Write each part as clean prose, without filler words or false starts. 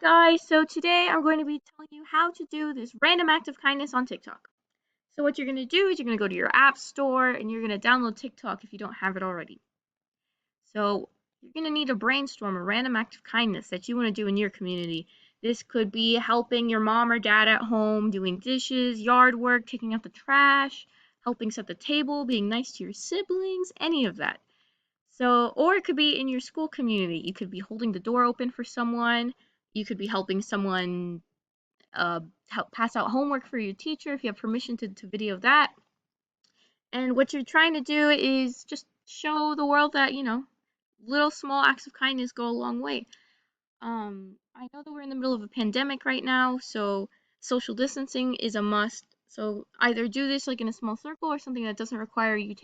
Guys, so today I'm going to be telling you how to do this random act of kindness on TikTok. So what you're going to do is you're going to go to your app store and you're going to download TikTok if you don't have it already. So you're going to need to brainstorm a random act of kindness that you want to do in your community. This could be helping your mom or dad at home, doing dishes, yard work, taking out the trash, helping set the table, being nice to your siblings, any of that. So, or it could be in your school community. You could be holding the door open for someone. You could be helping someone uh, help pass out homework for your teacher if you have permission to video that. And what you're trying to do is just show the world that, little small acts of kindness go a long way. I know that we're in the middle of a pandemic right now, so social distancing is a must. So either do this like in a small circle or something that doesn't require you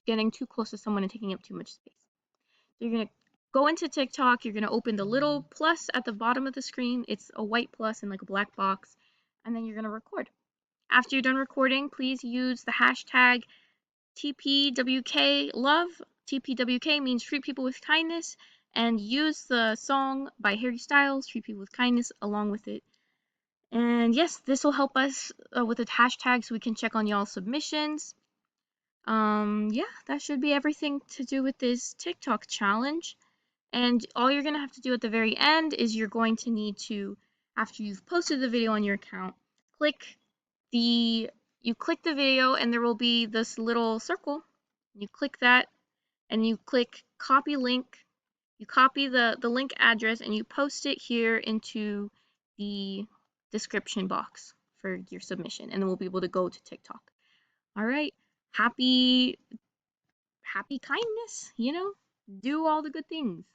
getting too close to someone and taking up too much space. So you're gonna go into TikTok, you're gonna open the little plus at the bottom of the screen. It's a white plus in like a black box, and then you're gonna record. After you're done recording, please use the hashtag TPWKLove. TPWK means treat people with kindness, and use the song by Harry Styles, Treat People with Kindness, along with it. And yes, this will help us with the hashtag so we can check on y'all's submissions. Yeah, that should be everything to do with this TikTok challenge. And all you're going to have to do at the very end is you're going to need to, after you've posted the video on your account, click the you click the video and there will be this little circle. You click that and you click copy link. You copy the link address and you post it here into the description box for your submission, and then we'll be able to go to TikTok. All right. Happy kindness, do all the good things.